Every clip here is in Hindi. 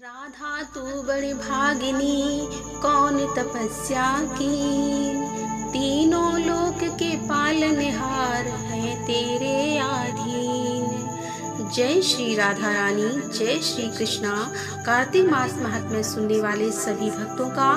राधा तू बड़ी भागिनी कौन तपस्या की, तीनों लोक के पालनहार है तेरे अधीन। जय श्री राधा रानी, जय श्री कृष्णा। कार्तिक मास महात्म्य सुनने वाले सभी भक्तों का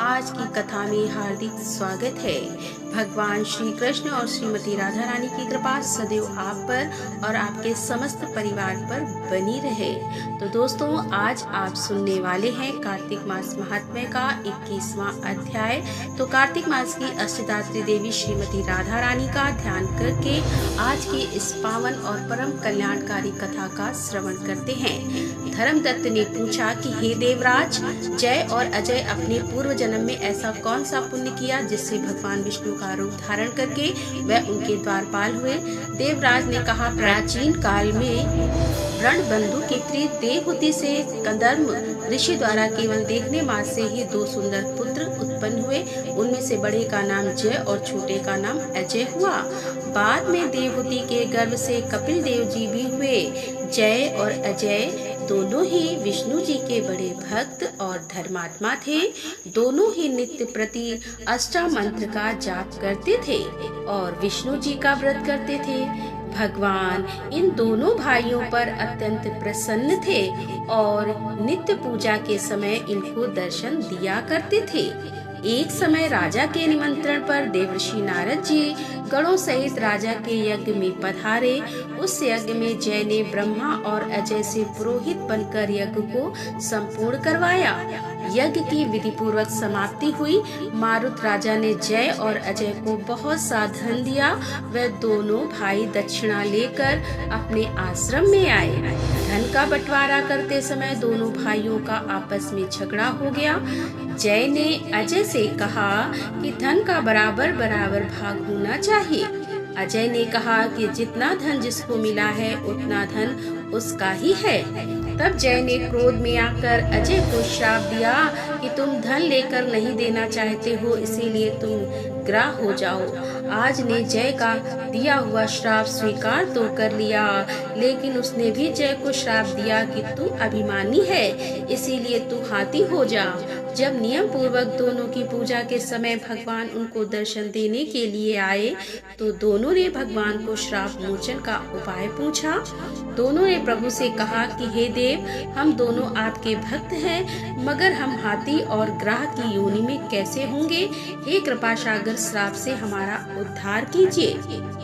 आज की कथा में हार्दिक स्वागत है। भगवान श्री कृष्ण और श्रीमती राधा रानी की कृपा सदैव आप पर और आपके समस्त परिवार पर बनी रहे। तो दोस्तों, आज आप सुनने वाले हैं कार्तिक मास महात्म्य का 21वां अध्याय। तो कार्तिक मास की अष्टदात्री देवी श्रीमती राधा रानी का ध्यान करके आज के इस पावन और परम कल्याणकारी कथा का श्रवण करते हैं। धर्मदत्त ने पूछा कि हे देवराज, जय और अजय अपने पूर्व जन्म में ऐसा कौन सा पुण्य किया जिससे भगवान विष्णु का रूप धारण करके वह उनके द्वारपाल हुए। देवराज ने कहा, प्राचीन काल में रणबंधु की प्रिय देवहूति से कंदर्म ऋषि द्वारा केवल देखने मात्र से ही 2 सुंदर पुत्र उत्पन्न हुए। उनमें से बड़े का नाम जय और छोटे का नाम अजय हुआ। बाद में देवहूति के गर्भ से कपिल देव जी भी हुए। जय और अजय दोनों ही विष्णु जी के बड़े भक्त और धर्मात्मा थे। दोनों ही नित्य प्रति अष्टमंत्र का जाप करते थे और विष्णु जी का व्रत करते थे। भगवान इन दोनों भाइयों पर अत्यंत प्रसन्न थे और नित्य पूजा के समय इनको दर्शन दिया करते थे। एक समय राजा के निमंत्रण पर देवर्षि नारद जी गणों सहित राजा के यज्ञ में पधारे। उस यज्ञ में जय ने ब्रह्मा और अजय से पुरोहित बनकर यज्ञ को संपूर्ण करवाया। यज्ञ की विधि पूर्वक समाप्ति हुई। मारुत राजा ने जय और अजय को बहुत सा धन दिया। वे दोनों भाई दक्षिणा लेकर अपने आश्रम में आए। धन का बंटवारा करते समय दोनों भाइयों का आपस में झगड़ा हो गया। जय ने अजय से कहा कि धन का बराबर बराबर भाग होना चाहिए। अजय ने कहा कि जितना धन जिसको मिला है उतना धन उसका ही है। तब जय ने क्रोध में आकर अजय को श्राप दिया कि तुम धन लेकर नहीं देना चाहते हो, इसीलिए तुम ग्राह हो जाओ। आज ने जय का दिया हुआ श्राप स्वीकार तो कर लिया, लेकिन उसने भी जय को श्राप दिया कि तू अभिमानी है, इसीलिए तू हाथी हो जा। जब नियम पूर्वक दोनों की पूजा के समय भगवान उनको दर्शन देने के लिए आए तो दोनों ने भगवान को श्राप मोचन का उपाय पूछा। दोनों ने प्रभु से कहा कि हे देव, हम दोनों आपके भक्त हैं, मगर हम हाथी और ग्राह की योनि में कैसे होंगे? हे कृपा सागर, श्राप से हमारा उद्धार कीजिए।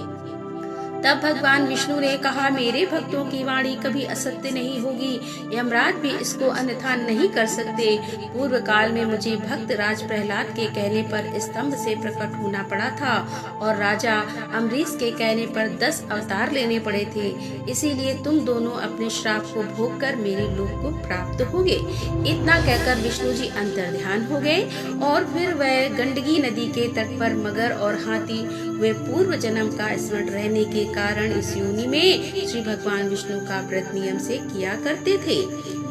तब भगवान विष्णु ने कहा, मेरे भक्तों की वाणी कभी असत्य नहीं होगी। यमराज भी इसको अन्यथा नहीं कर सकते। पूर्व काल में मुझे भक्त राज प्रहलाद के कहने पर स्तंभ से प्रकट होना पड़ा था और राजा अम्बरीश के कहने पर 10 अवतार लेने पड़े थे। इसीलिए तुम दोनों अपने श्राप को भोग कर मेरे लोक को प्राप्त होगे। इतना कहकर विष्णु जी अंतर्ध्यान हो गए और फिर वह गंडकी नदी के तट पर मगर और हाथी वे पूर्व जन्म का स्मरण रहने के कारण इस योनि में श्री भगवान विष्णु का व्रत नियम से किया करते थे।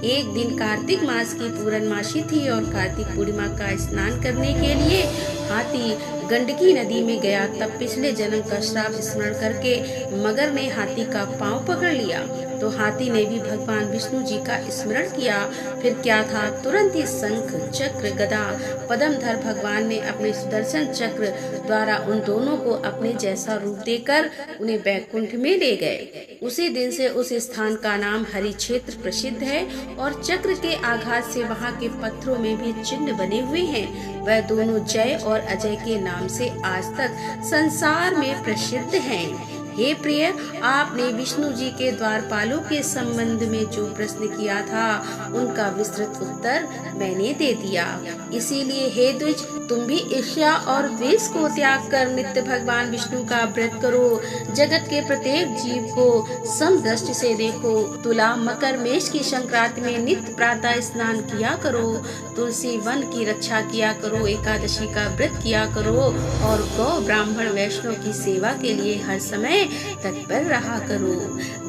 एक दिन कार्तिक मास की पूर्णमासी थी और कार्तिक पूर्णिमा का स्नान करने के लिए हाथी गंडकी नदी में गया। तब पिछले जन्म का श्राप स्मरण करके मगर ने हाथी का पांव पकड़ लिया तो हाथी ने भी भगवान विष्णु जी का स्मरण किया। फिर क्या था, तुरंत ही शंख चक्र गदा पद्मधर भगवान ने अपने सुदर्शन चक्र द्वारा उन दोनों को अपने जैसा रूप देकर उन्हें बैकुंठ में ले गए। उसी दिन से उस स्थान का नाम हरि क्षेत्र प्रसिद्ध है और चक्र के आघात से वहाँ के पत्थरों में भी चिन्ह बने हुए हैं। वह दोनों जय और अजय के नाम से आज तक संसार में प्रसिद्ध हैं। हे प्रिय, आपने विष्णु जी के द्वारपालों के संबंध में जो प्रश्न किया था उनका विस्तृत उत्तर मैंने दे दिया। इसीलिए हे द्विज, तुम भी ईर्ष्या और द्वेष को त्याग कर नित्य भगवान विष्णु का व्रत करो। जगत के प्रत्येक जीव को समदृष्टि से देखो। तुला मकर मेष की संक्रांति में नित्य प्रातः स्नान किया करो। तुलसी वन की रक्षा किया करो। एकादशी का व्रत किया करो और गौ ब्राह्मण वैष्णव की सेवा के लिए हर समय में तत्पर रहा करो।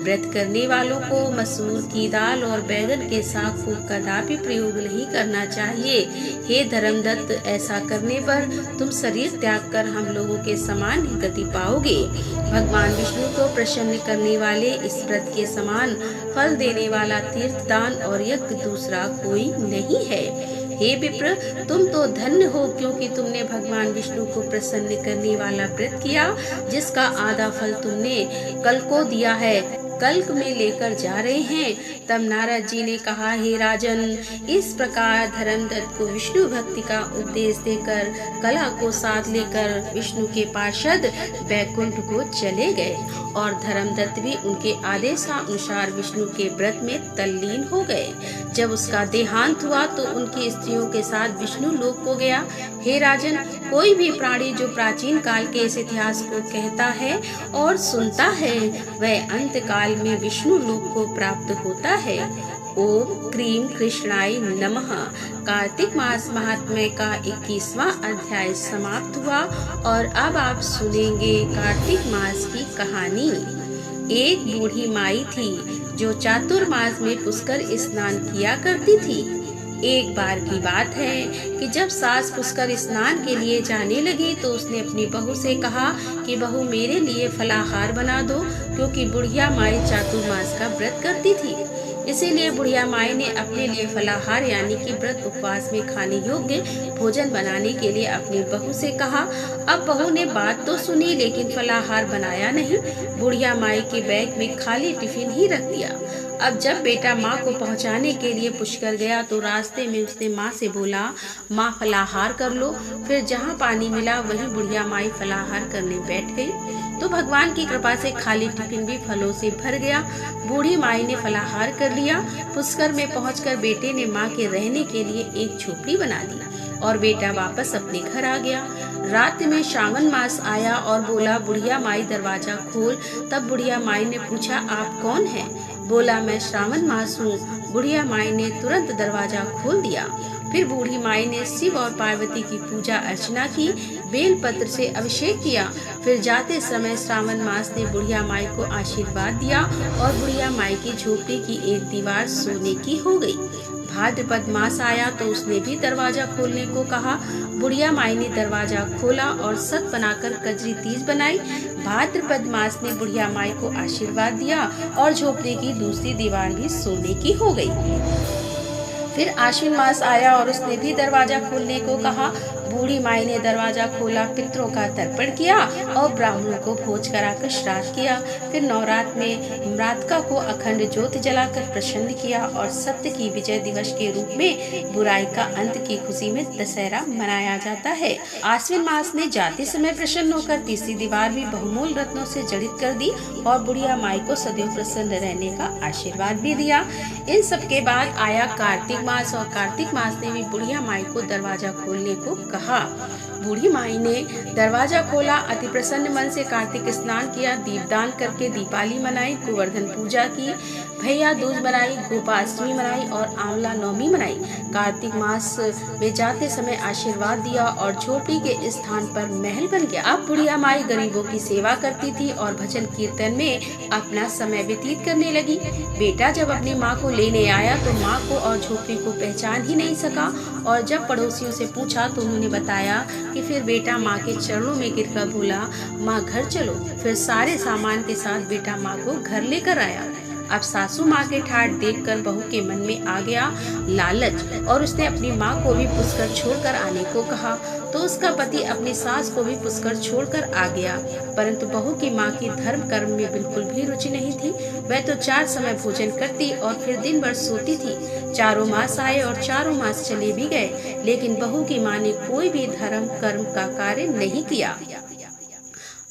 व्रत करने वालों को मसूर की दाल और बैगन के साग को कदापि प्रयोग नहीं करना चाहिए। हे धर्मदत्त, ऐसा करने पर तुम शरीर त्याग कर हम लोगों के समान ही गति पाओगे। भगवान विष्णु को प्रसन्न करने वाले इस व्रत के समान फल देने वाला तीर्थ दान और यज्ञ दूसरा कोई नहीं है। हे विप्र, तुम तो धन्य हो, क्योंकि तुमने भगवान विष्णु को प्रसन्न करने वाला व्रत किया, जिसका आधा फल तुमने कल को दिया है, कल्क में लेकर जा रहे हैं। तब नारद जी ने कहा, हे राजन, इस प्रकार धर्मदत्त को विष्णु भक्ति का उपदेश देकर कला को साथ लेकर विष्णु के पार्षद बैकुंठ को चले गए और धर्मदत्त भी उनके आदेशानुसार विष्णु के व्रत में तल्लीन हो गए। जब उसका देहांत हुआ तो उनकी स्त्रियों के साथ विष्णु लोक को गया। हे राजन, कोई भी प्राणी जो प्राचीन काल के इस इतिहास को कहता है और सुनता है, वह अंत काल में विष्णु लोक को प्राप्त होता है। ओम क्रीम कृष्णाय नमः। कार्तिक मास महात्म्य का 21वां अध्याय समाप्त हुआ और अब आप सुनेंगे कार्तिक मास की कहानी। एक बूढ़ी माई थी जो चातुर्मास में पुष्कर स्नान किया करती थी। एक बार की बात है कि जब सास पुष्कर स्नान के लिए जाने लगी तो उसने अपनी बहू से कहा कि बहू, मेरे लिए फलाहार बना दो, क्योंकि बुढ़िया माई चातुर्मास का व्रत करती थी। इसीलिए बुढ़िया माई ने अपने लिए फलाहार यानी कि व्रत उपवास में खाने योग्य भोजन बनाने के लिए अपनी बहू से कहा। अब बहू ने बात तो सुनी, लेकिन फलाहार बनाया नहीं। बुढ़िया माई के बैग में खाली टिफिन ही रख दिया। अब जब बेटा माँ को पहुँचाने के लिए पुष्कर गया तो रास्ते में उसने माँ से बोला, माँ फलाहार कर लो। फिर जहाँ पानी मिला वहीं बुढ़िया माई फलाहार करने बैठ गई तो भगवान की कृपा से खाली टिफिन भी फलों से भर गया। बूढ़ी माई ने फलाहार कर लिया। पुष्कर में पहुंचकर बेटे ने माँ के रहने के लिए एक झोपड़ी बना दी और बेटा वापस अपने घर आ गया। रात में श्रावण मास आया और बोला, बुढ़िया माई दरवाजा खोल। तब बुढ़िया माई ने पूछा, आप कौन हैं? बोला, मैं श्रावण मास हूँ। बुढ़िया माई ने तुरंत दरवाजा खोल दिया। फिर बूढ़ी माई ने शिव और पार्वती की पूजा अर्चना की, बेल पत्र से अभिषेक किया। फिर जाते समय श्रावण मास ने बुढ़िया माई को आशीर्वाद दिया और बुढ़िया माई की झोपड़ी की एक दीवार सोने की हो गई। भाद्रपद मास आया तो उसने भी दरवाजा खोलने को कहा। बुढ़िया माई ने दरवाजा खोला और सत बनाकर कजरी तीज बनाई। भाद्रपद मास ने बुढ़िया माई को आशीर्वाद दिया और झोपड़ी की दूसरी दीवार भी सोने की हो गई। फिर आश्विन मास आया और उसने भी दरवाजा खोलने को कहा। बूढ़ी माई ने दरवाजा खोला, पितरों का तर्पण किया और ब्राह्मणों को भोज कराकर श्राद्ध किया। फिर नवरात्र में मृतका को अखंड ज्योति जलाकर प्रसन्न किया और सत्य की विजय दिवस के रूप में बुराई का अंत की खुशी में दशहरा मनाया जाता है। आश्विन मास ने जाते समय प्रसन्न होकर तीसरी दीवार भी बहुमूल्य रत्नों से जड़ित कर दी और बुढ़िया माई को सदैव प्रसन्न रहने का आशीर्वाद भी दिया। इन सब के बाद आया कार्तिक मास और कार्तिक मास ने भी बुढ़िया माई को दरवाजा खोलने को कहा। बूढ़ी माई ने दरवाजा खोला, अति प्रसन्न मन से कार्तिक स्नान किया, दीपदान करके दीपावली मनाई, गोवर्धन पूजा की, भैया दूज मनाई, गोपाष्टमी मनाई और आंवला नवमी मनाई। कार्तिक मास में जाते समय आशीर्वाद दिया और झोपड़ी के स्थान पर महल बन गया। अब बुढ़िया माई गरीबों की सेवा करती थी और भजन कीर्तन में अपना समय व्यतीत करने लगी। बेटा जब अपनी माँ को लेने आया तो माँ को और झोपड़ी को पहचान ही नहीं सका और जब पड़ोसियों से पूछा तो उन्होंने बताया कि फिर बेटा माँ के चरणों में गिरकर बोला, माँ घर चलो। फिर सारे सामान के साथ बेटा माँ को घर लेकर आया। अब सासू माँ के ठाठ देखकर बहू के मन में आ गया लालच और उसने अपनी माँ को भी पुष्कर छोड़कर आने को कहा तो उसका पति अपनी सास को भी पुष्कर छोड़कर आ गया। परंतु बहू की माँ की धर्म कर्म में बिल्कुल भी रुचि नहीं थी। वह तो 4 समय भोजन करती और फिर दिन भर सोती थी। 4 मास आए और 4 मास चले भी गए, लेकिन बहू की माँ ने कोई भी धर्म कर्म का कार्य नहीं किया।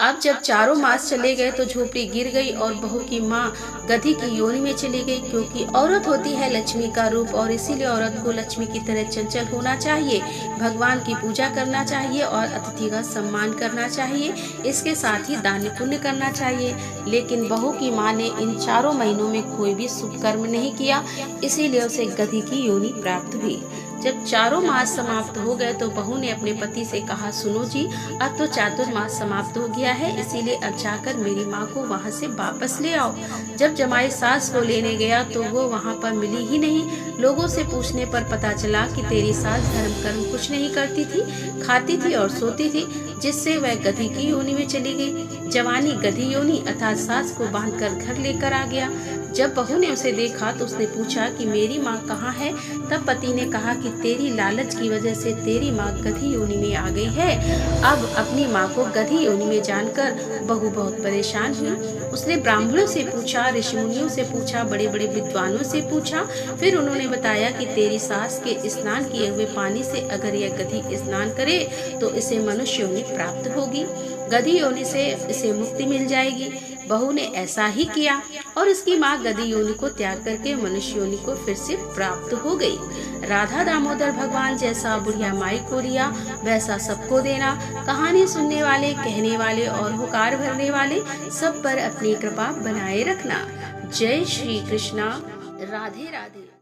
अब जब 4 मास चले गए तो झोपड़ी गिर गई और बहू की माँ गधी की योनि में चली गई, क्योंकि औरत होती है लक्ष्मी का रूप और इसीलिए औरत को लक्ष्मी की तरह चंचल होना चाहिए, भगवान की पूजा करना चाहिए और अतिथि का सम्मान करना चाहिए, इसके साथ ही दान पुण्य करना चाहिए। लेकिन बहू की माँ ने इन 4 महीनों में कोई भी शुभ कर्म नहीं किया, इसीलिए उसे गधी की योनि प्राप्त हुई। जब चारों मास समाप्त हो गए तो बहू ने अपने पति से कहा, सुनो जी, अब तो चातुर्मास समाप्त हो गया है, इसीलिए अब जाकर मेरी माँ को वहाँ से वापस ले आओ। जब जमाई सास को लेने गया तो वो वहाँ पर मिली ही नहीं। लोगों से पूछने पर पता चला कि तेरी सास धर्म कर्म कुछ नहीं करती थी, खाती थी और सोती थी, जिससे वह गधी की योनि में चली गई। जवानी गधी योनि अर्थात सास को बांधकर घर लेकर आ गया। जब बहू ने उसे देखा तो उसने पूछा कि मेरी माँ कहाँ है। तब पति ने कहा कि तेरी लालच की वजह से तेरी माँ गधी योनि में आ गई है। अब अपनी माँ को गधी योनि में जानकर बहू बहुत परेशान हुई। उसने ब्राह्मणों से पूछा, ऋषि मुनियों से पूछा, बड़े बड़े विद्वानों से पूछा। फिर उन्होंने बताया कि तेरी सास के स्नान किए हुए पानी से अगर यह गधी स्नान करे तो इसे मनुष्य योनि प्राप्त होगी, गधी योनि से इसे मुक्ति मिल जाएगी। बहू ने ऐसा ही किया और इसकी माँ गधी योनि को त्याग करके मनुष्य योनि को फिर से प्राप्त हो गई। राधा दामोदर भगवान जैसा बुढ़िया माई को दिया वैसा सबको देना। कहानी सुनने वाले, कहने वाले और हुकार भरने वाले सब पर अपनी कृपा बनाए रखना। जय श्री कृष्णा। राधे राधे।